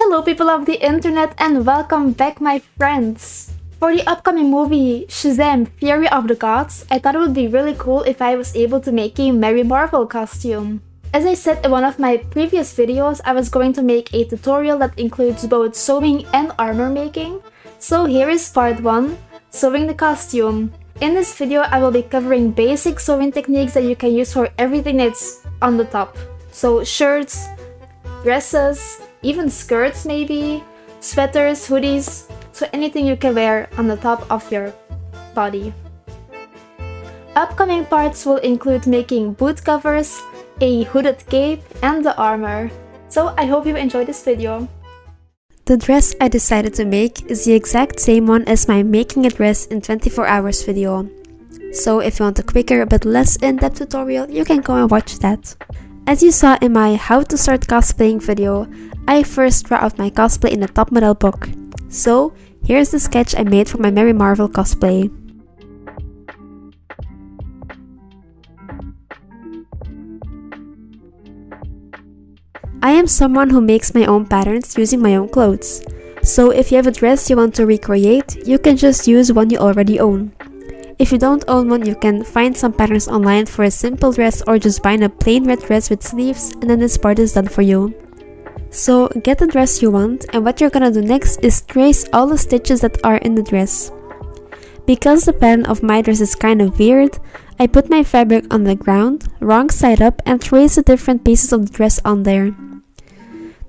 Hello people of the internet and welcome back my friends! For the upcoming movie Shazam! Fury of the Gods, I thought it would be really cool if I was able to make a Mary Marvel costume. As I said in one of my previous videos, I was going to make a tutorial that includes both sewing and armor making. So here is part 1, sewing the costume. In this video I will be covering basic sewing techniques that you can use for everything that's on the top. So shirts, dresses, even skirts maybe, sweaters, hoodies, so anything you can wear on the top of your body. Upcoming parts will include making boot covers, a hooded cape, and the armor. So I hope you enjoy this video. The dress I decided to make is the exact same one as my making a dress in 24 hours video. So if you want a quicker but less in-depth tutorial, you can go and watch that. As you saw in my how to start cosplaying video, I first draw out my cosplay in the top model book. So here's the sketch I made for my Mary Marvel cosplay. I am someone who makes my own patterns using my own clothes. So if you have a dress you want to recreate, you can just use one you already own. If you don't own one, you can find some patterns online for a simple dress or just buy a plain red dress with sleeves and then this part is done for you. So get the dress you want, and what you're gonna do next is trace all the stitches that are in the dress. Because the pattern of my dress is kind of weird, I put my fabric on the ground, wrong side up, and trace the different pieces of the dress on there.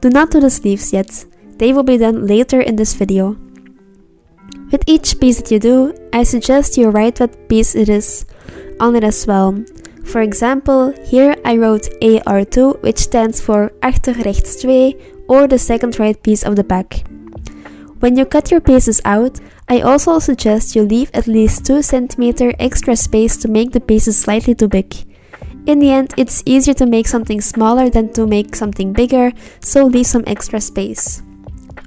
Do not do the sleeves yet, they will be done later in this video. With each piece that you do, I suggest you write what piece it is on it as well. For example, here I wrote AR2, which stands for achter rechts 2, or the second right piece of the back. When you cut your pieces out, I also suggest you leave at least 2 cm extra space to make the pieces slightly too big. In the end, it's easier to make something smaller than to make something bigger, so leave some extra space.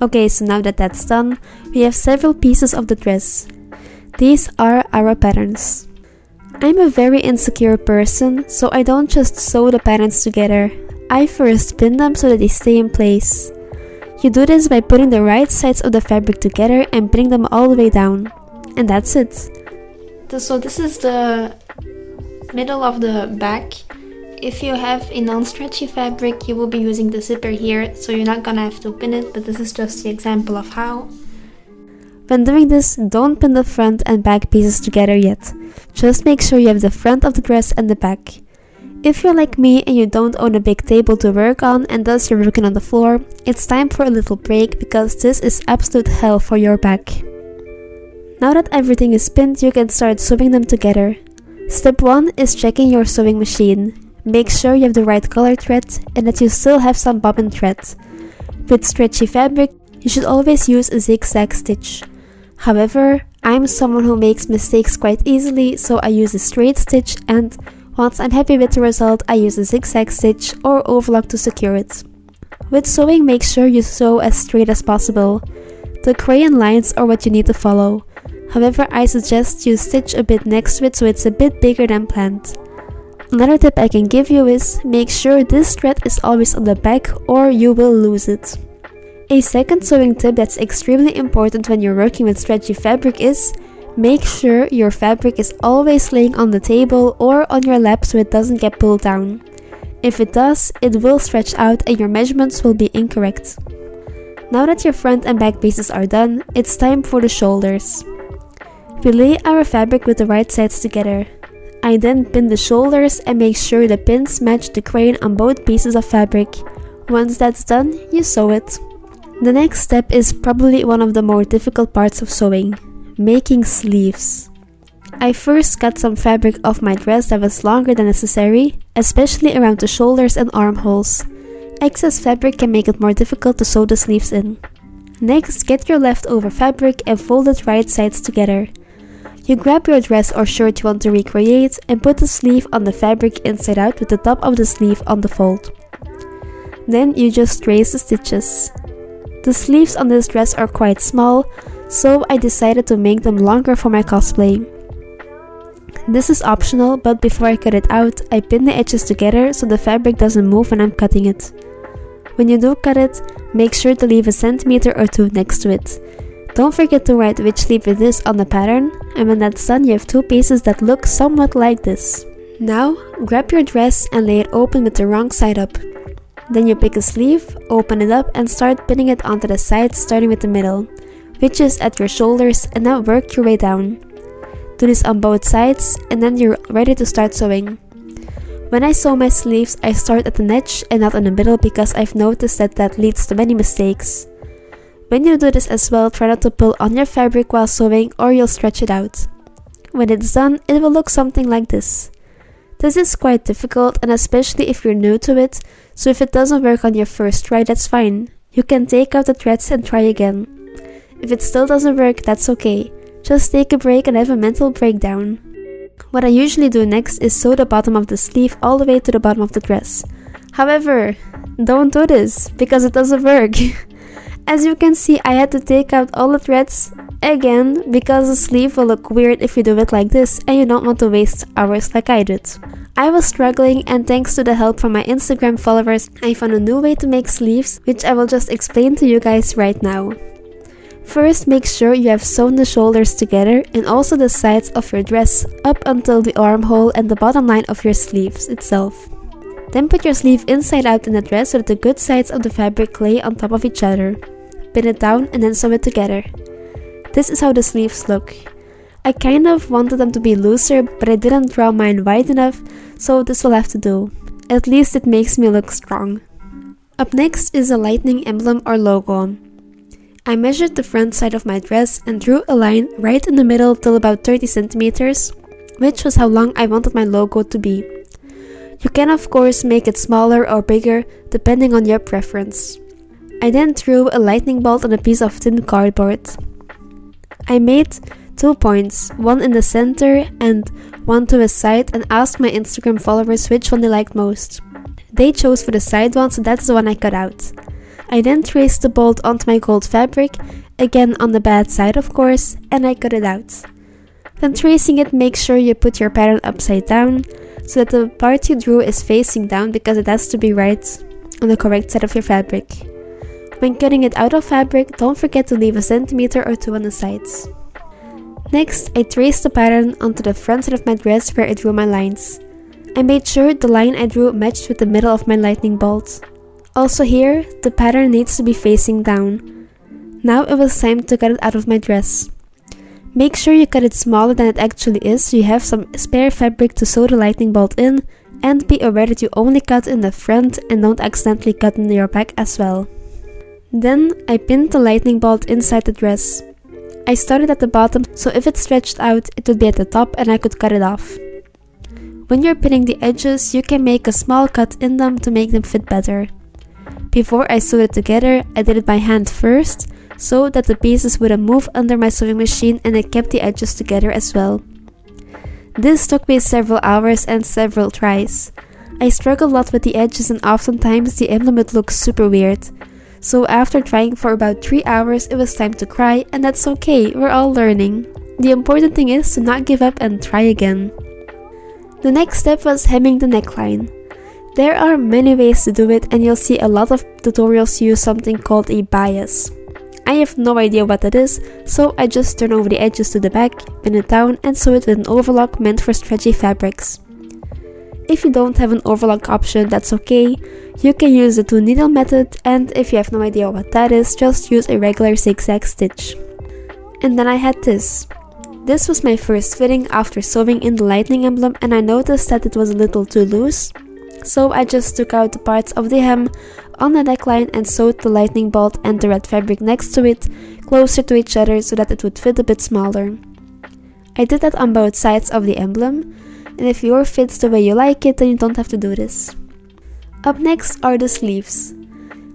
Okay, so now that that's done, we have several pieces of the dress. These are our patterns. I'm a very insecure person, so I don't just sew the patterns together. I first pin them so that they stay in place. You do this by putting the right sides of the fabric together and bring them all the way down. And that's it. So this is the middle of the back. If you have a non-stretchy fabric, you will be using the zipper here, so you're not gonna have to pin it, but this is just the example of how. When doing this, don't pin the front and back pieces together yet. Just make sure you have the front of the dress and the back. If you're like me and you don't own a big table to work on and thus you're working on the floor, it's time for a little break because this is absolute hell for your back. Now that everything is pinned, you can start sewing them together. Step 1 is checking your sewing machine. Make sure you have the right color thread and that you still have some bobbin thread. With stretchy fabric, you should always use a zigzag stitch. However, I'm someone who makes mistakes quite easily, so I use a straight stitch, and once I'm happy with the result, I use a zigzag stitch or overlock to secure it. With sewing, make sure you sew as straight as possible. The crayon lines are what you need to follow. However, I suggest you stitch a bit next to it so it's a bit bigger than planned. Another tip I can give you is make sure this thread is always on the back or you will lose it. A second sewing tip that's extremely important when you're working with stretchy fabric is make sure your fabric is always laying on the table or on your lap so it doesn't get pulled down. If it does, it will stretch out and your measurements will be incorrect. Now that your front and back pieces are done, it's time for the shoulders. We lay our fabric with the right sides together. I then pin the shoulders and make sure the pins match the crayon on both pieces of fabric. Once that's done, you sew it. The next step is probably one of the more difficult parts of sewing, making sleeves. I first cut some fabric off my dress that was longer than necessary, especially around the shoulders and armholes. Excess fabric can make it more difficult to sew the sleeves in. Next, get your leftover fabric and fold it right sides together. You grab your dress or shirt you want to recreate and put the sleeve on the fabric inside out with the top of the sleeve on the fold. Then you just trace the stitches. The sleeves on this dress are quite small, so I decided to make them longer for my cosplay. This is optional, but before I cut it out, I pin the edges together so the fabric doesn't move when I'm cutting it. When you do cut it, make sure to leave a centimeter or two next to it. Don't forget to write which sleeve it is on the pattern, and when that's done you have two pieces that look somewhat like this. Now, grab your dress and lay it open with the wrong side up. Then you pick a sleeve, open it up and start pinning it onto the sides starting with the middle, which is at your shoulders, and then work your way down. Do this on both sides and then you're ready to start sewing. When I sew my sleeves, I start at the edge and not in the middle because I've noticed that leads to many mistakes. When you do this as well, try not to pull on your fabric while sewing or you'll stretch it out. When it's done, it will look something like this. This is quite difficult, and especially if you're new to it, so if it doesn't work on your first try, that's fine. You can take out the threads and try again. If it still doesn't work, that's okay. Just take a break and have a mental breakdown. What I usually do next is sew the bottom of the sleeve all the way to the bottom of the dress. However, don't do this, because it doesn't work. As you can see, I had to take out all the threads again, because the sleeve will look weird if you do it like this and you don't want to waste hours like I did. I was struggling, and thanks to the help from my Instagram followers, I found a new way to make sleeves, which I will just explain to you guys right now. First, make sure you have sewn the shoulders together and also the sides of your dress up until the armhole and the bottom line of your sleeves itself. Then put your sleeve inside out in the dress so that the good sides of the fabric lay on top of each other. Pin it down and then sew it together. This is how the sleeves look. I kind of wanted them to be looser, but I didn't draw mine wide enough, so this will have to do. At least it makes me look strong. Up next is a lightning emblem or logo. I measured the front side of my dress and drew a line right in the middle till about 30 centimeters, which was how long I wanted my logo to be. You can of course make it smaller or bigger depending on your preference. I then drew a lightning bolt on a piece of thin cardboard. I made 2 points, one in the center and one to a side, and asked my Instagram followers which one they liked most. They chose for the side one, so that's the one I cut out. I then traced the bolt onto my gold fabric, again on the bad side of course, and I cut it out. When tracing it, make sure you put your pattern upside down, so that the part you drew is facing down because it has to be right on the correct side of your fabric. When cutting it out of fabric, don't forget to leave a centimeter or two on the sides. Next, I traced the pattern onto the front side of my dress where I drew my lines. I made sure the line I drew matched with the middle of my lightning bolt. Also here, the pattern needs to be facing down. Now it was time to cut it out of my dress. Make sure you cut it smaller than it actually is so you have some spare fabric to sew the lightning bolt in, and be aware that you only cut in the front and don't accidentally cut in your back as well. Then I pinned the lightning bolt inside the dress. I started at the bottom, so if it stretched out, it would be at the top and I could cut it off. When you're pinning the edges, you can make a small cut in them to make them fit better. Before I sewed it together, I did it by hand first, so that the pieces wouldn't move under my sewing machine and it kept the edges together as well. This took me several hours and several tries. I struggled a lot with the edges and oftentimes the emblem would look super weird. So after trying for about 3 hours, it was time to cry, and that's okay, we're all learning. The important thing is to not give up and try again. The next step was hemming the neckline. There are many ways to do it, and you'll see a lot of tutorials use something called a bias. I have no idea what that is, so I just turn over the edges to the back, pin it down, and sew it with an overlock meant for stretchy fabrics. If you don't have an overlock option, that's okay. You can use the 2-needle method, and if you have no idea what that is, just use a regular zigzag stitch. And then I had this. This was my first fitting after sewing in the lightning emblem, and I noticed that it was a little too loose. So I just took out the parts of the hem on the neckline and sewed the lightning bolt and the red fabric next to it closer to each other so that it would fit a bit smaller. I did that on both sides of the emblem, and if yours fits the way you like it, then you don't have to do this. Up next are the sleeves.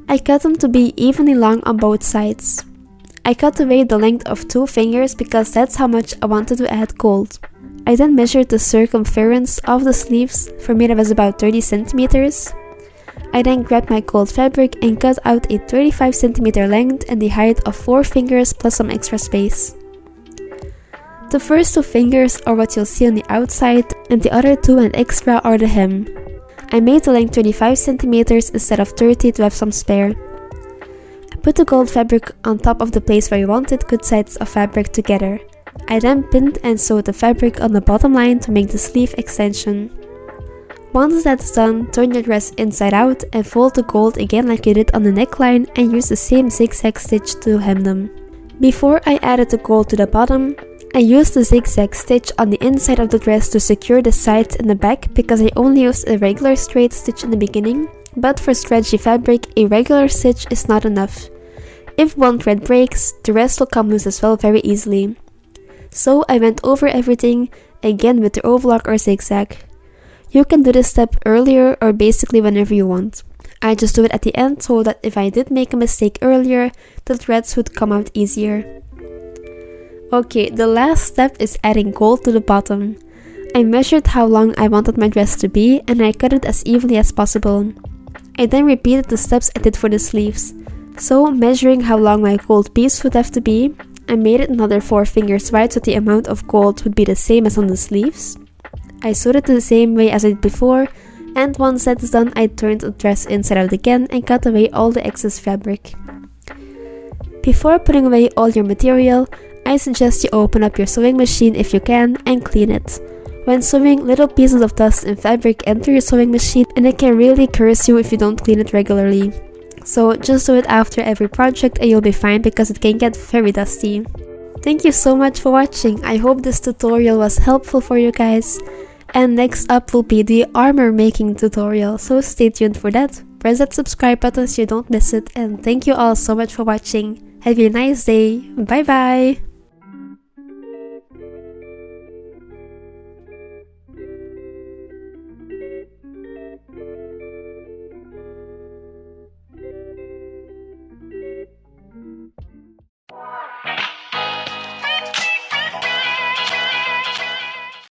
I cut them to be evenly long on both sides. I cut away the length of 2 fingers because that's how much I wanted to add gold. I then measured the circumference of the sleeves. For me that was about 30 centimeters. I then grabbed my gold fabric and cut out a 35 centimeter length and the height of 4 fingers plus some extra space. The first 2 fingers are what you'll see on the outside, and the other 2 and extra are the hem. I made the length 25 centimeters instead of 30 to have some spare. I put the gold fabric on top of the place where I wanted good sides of fabric together. I then pinned and sewed the fabric on the bottom line to make the sleeve extension. Once that's done, turn your dress inside out and fold the gold again like you did on the neckline and use the same zigzag stitch to hem them. Before I added the gold to the bottom, I used the zigzag stitch on the inside of the dress to secure the sides and the back because I only used a regular straight stitch in the beginning, but for stretchy fabric, a regular stitch is not enough. If one thread breaks, the rest will come loose as well very easily. So I went over everything, again with the overlock or zigzag. You can do this step earlier or basically whenever you want. I just do it at the end so that if I did make a mistake earlier, the threads would come out easier. Okay, the last step is adding gold to the bottom. I measured how long I wanted my dress to be and I cut it as evenly as possible. I then repeated the steps I did for the sleeves. So, measuring how long my gold piece would have to be, I made it another 4 fingers wide so the amount of gold would be the same as on the sleeves. I sewed it the same way as I did before, and once that's done, I turned the dress inside out again and cut away all the excess fabric. Before putting away all your material, I suggest you open up your sewing machine if you can and clean it. When sewing, little pieces of dust and fabric enter your sewing machine and it can really curse you if you don't clean it regularly. So just do it after every project and you'll be fine because it can get very dusty. Thank you so much for watching. I hope this tutorial was helpful for you guys. And next up will be the armor making tutorial, so stay tuned for that. Press that subscribe button so you don't miss it, and thank you all so much for watching. Have a nice day. Bye bye!